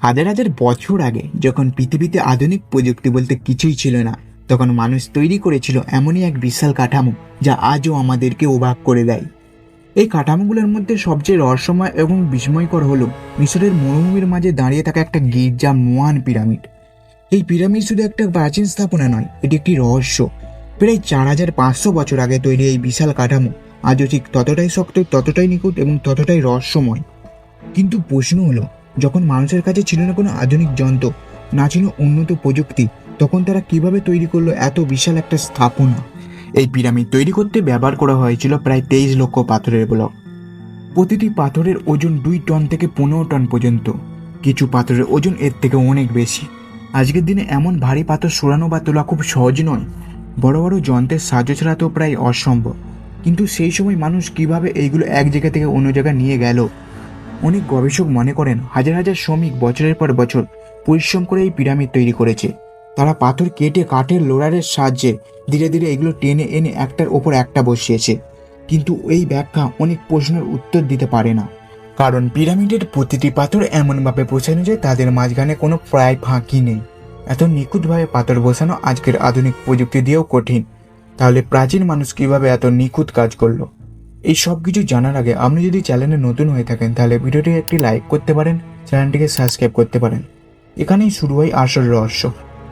হাজার হাজার বছর আগে যখন পৃথিবীতে আধুনিক প্রযুক্তি বলতে কিছুই ছিল না, তখন মানুষ তৈরি করেছিল এমনই এক বিশাল কাঠামো যা আজও আমাদেরকে অবাক করে দেয়। এই কাঠামোগুলোর মধ্যে সবচেয়ে রহস্যময় এবং বিস্ময়কর হলো মিশরের মরুভূমির মাঝে দাঁড়িয়ে থাকা একটা গির্জা মহান পিরামিড। এই পিরামিড শুধু একটা প্রাচীন স্থাপনা নয়, এটি একটি রহস্য। প্রায় 4500 বছর আগে তৈরি এই বিশাল কাঠামো আজও ঠিক ততটাই শক্ত, ততটাই নিখুঁত এবং ততটাই রহস্যময়। কিন্তু প্রশ্ন হলো, যখন মানুষের কাছে ছিল না কোনো আধুনিক যন্ত্র, না ছিল উন্নত প্রযুক্তি, তখন তারা কিভাবে তৈরি করলো এত বিশাল একটা স্থাপনা? এই পিরামিড তৈরি করতে ব্যবহার করা হয়েছিল প্রায় 23 লক্ষ পাথরের ব্লক। প্রতিটি পাথরের ওজন 2 টন থেকে 15 টন পর্যন্ত। কিছু পাথরের ওজন এর থেকে অনেক বেশি। আজকের দিনে এমন ভারী পাথর সরানো বা তোলা খুব সহজ নয়। বড় বড় যন্ত্রের সাহায্য ছাড়া তো প্রায় অসম্ভব। কিন্তু সেই সময় মানুষ কিভাবে এইগুলো এক জায়গা থেকে অন্য জায়গায় নিয়ে গেল? অনেক গবেষক মনে করেন হাজার হাজার শ্রমিক বছরের পর বছর পরিশ্রম করে এই পিরামিড তৈরি করেছে। তারা পাথর কেটে কাঠের লোড়ারের সাহায্যে ধীরে ধীরে এগুলো টেনে এনে একটার ওপর একটা বসিয়েছে। কিন্তু এই ব্যাখ্যা অনেক প্রশ্নের উত্তর দিতে পারে না, কারণ পিরামিডের প্রতিটি পাথর এমনভাবে বসানো যায় তাদের মাঝখানে কোনো প্রায় ফাঁকি নেই। এত নিখুঁতভাবে পাথর বসানো আজকের আধুনিক প্রযুক্তি দিয়েও কঠিন। তাহলে প্রাচীন মানুষ কিভাবে এত নিখুঁত কাজ করলো? এই সব কিছু জানার আগে আপনি যদি চ্যানেলে নতুন হয়ে থাকেন তাহলে ভিডিওটি একটি লাইক করতে পারেন, চ্যানেলটিকে সাবস্ক্রাইব করতে পারেন। এখানেই শুরু হয় আসল রহস্য।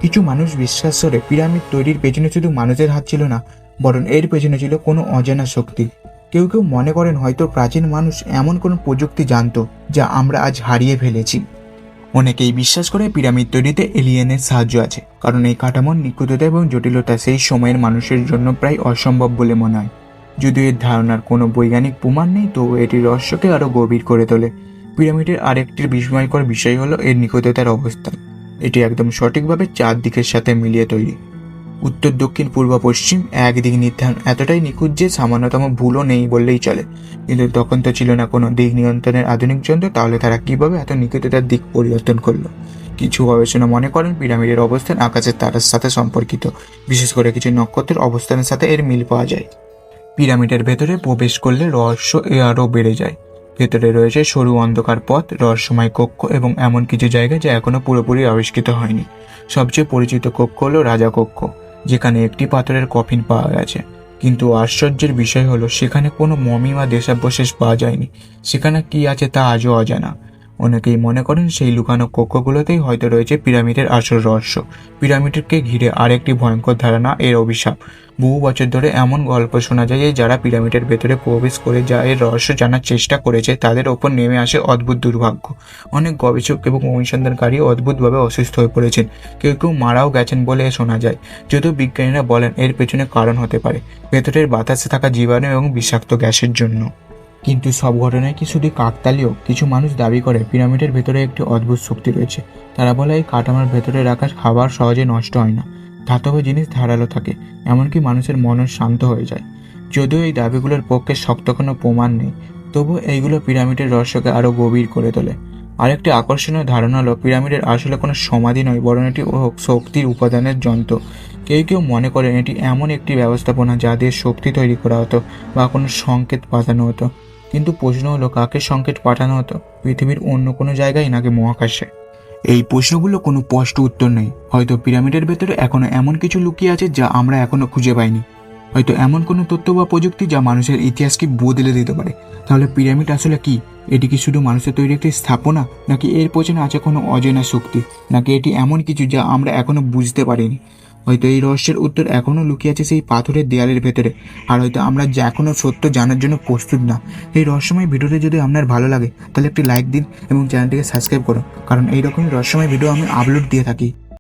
কিছু মানুষ বিশ্বাস করে পিরামিড তৈরির পেছনে শুধু মানুষের হাত ছিল না, বরং এর পেছনে ছিল কোনো অজানা শক্তি। কেউ কেউ মনে করেন হয়তো প্রাচীন মানুষ এমন কোনো প্রযুক্তি জানতো যা আমরা আজ হারিয়ে ফেলেছি। অনেকেই বিশ্বাস করে পিরামিড তৈরিতে এলিয়েনের সাহায্য আছে, কারণ এই কাঠামোর নিখুঁততা এবং জটিলতা সেই সময়ের মানুষের জন্য প্রায় অসম্ভব বলে মনে হয়। যদিও এর ধারণার কোনো বৈজ্ঞানিক প্রমাণ নেই, তবু এটি রহস্যকে আরও গভীর করে তোলে। পিরামিডের আরেকটি বিস্ময়কর বিষয় হলো এর নিখুঁততার অবস্থান। এটি একদম সঠিকভাবে 4 দিকের সাথে মিলিয়ে তৈরি। উত্তর, দক্ষিণ, পূর্ব, পশ্চিম দিক নির্ধারণ এতটাই নিখুঁত যে সামান্যতম ভুলও নেই বললেই চলে। কিন্তু তখন তো ছিল না কোনো দিক নিয়ন্ত্রণের আধুনিক যন্ত্র, তাহলে তারা কিভাবে এত নিখুঁততার দিক পরিবর্তন করলো? কিছু গবেষণা মনে করেন পিরামিডের অবস্থান আকাশের তারার সাথে সম্পর্কিত, বিশেষ করে কিছু নক্ষত্রের অবস্থানের সাথে এর মিল পাওয়া যায়। পিরামিডের ভেতরে প্রবেশ করলে রহস্য আরও বেড়ে যায়। ভেতরে রয়েছে সরু অন্ধকার পথ, রহস্যময় কক্ষ এবং এমন কিছু জায়গা যা এখনো পুরোপুরি আবিষ্কৃত হয়নি। সবচেয়ে পরিচিত কক্ষ হলো রাজা কক্ষ, যেখানে একটি পাথরের কফিন পাওয়া গেছে। কিন্তু আশ্চর্যের বিষয় হলো সেখানে কোনো মমি বা দেশাবশেষ পাওয়া যায়নি। সেখানে কি আছে তা আজও অজানা। অনেকেই মনে করেন সেই লুকানো কক্ষগুলোতেই হয়তো রয়েছে পিরামিডের আসল রহস্য। পিরামিডকে ঘিরে আরেকটি ভয়ঙ্কর ধারণা এর অভিশাপ। বহু বছর ধরে এমন গল্প শোনা যায় যে যারা পিরামিডের ভেতরে প্রবেশ করে যা এর রহস্য জানার চেষ্টা করেছে তাদের ওপর নেমে আসে অদ্ভুত দুর্ভাগ্য। অনেক গবেষক এবং অনুসন্ধানকারী অদ্ভুতভাবে অসুস্থ হয়ে পড়েছেন, কেউ কেউ মারাও গেছেন বলে শোনা যায়। যদিও বিজ্ঞানীরা বলেন এর পেছনে কারণ হতে পারে ভেতরের বাতাসে থাকা জীবাণু এবং বিষাক্ত গ্যাসের জন্য। কিন্তু সব ঘটনায় কি শুধু কাকতালীয়? কিছু মানুষ দাবি করে পিরামিডের ভেতরে একটি অদ্ভুত শক্তি রয়েছে। তারা বলে এই কাঠামোর ভেতরে রাখা খাবার সহজে নষ্ট হয় না, ধাতব জিনিস ধারালো থাকে, এমনকি মানুষের মনও শান্ত হয়ে যায়। যদিও এই দাবিগুলোর পক্ষে শক্ত কোনো প্রমাণ নেই, তবুও এইগুলো পিরামিডের রহস্যকে আরও গভীর করে তোলে। আরেকটি আকর্ষণীয় ধারণা হলো পিরামিডের আসলে কোনো সমাধি নয়, বরং এটি শক্তির উপাদানের যন্ত্র। কেউ কেউ মনে করেন এটি এমন একটি ব্যবস্থাপনা যা দিয়ে শক্তি তৈরি করা হতো বা কোনো সংকেত পাঠানো হতো। কিন্তু প্রশ্ন হলো কাকে সংকেত পাঠানো হতো? পৃথিবীর অন্য কোনো জায়গায় নাকি মহাকাশে? এই প্রশ্নগুলো কোনো স্পষ্ট উত্তর নেই। হয়তো পিরামিডের ভেতরে এখনো এমন কিছু লুকিয়ে আছে যা আমরা এখনো খুঁজে পাইনি। হয়তো এমন কোনো তথ্য বা প্রযুক্তি যা মানুষের ইতিহাসকে বদলে দিতে পারে। তাহলে পিরামিড আসলে কি? এটি কি শুধু মানুষের তৈরি একটি স্থাপনা, নাকি এর পেছনে আছে কোনো অজানা শক্তি, নাকি এটি এমন কিছু যা আমরা এখনো বুঝতে পারিনি? হয়তো এই রহস্যের উত্তর এখনও লুকিয়ে আছে সেই পাথরের দেয়ালের ভেতরে, আর হয়তো আমরা যা এখনও সত্য জানার জন্য প্রস্তুত না। এই রহস্যময় ভিডিওটি যদি আপনার ভালো লাগে তাহলে একটি লাইক দিন এবং চ্যানেলটিকে সাবস্ক্রাইব করুন, কারণ এইরকমই রহস্যময় ভিডিও আমি আপলোড দিয়ে থাকি।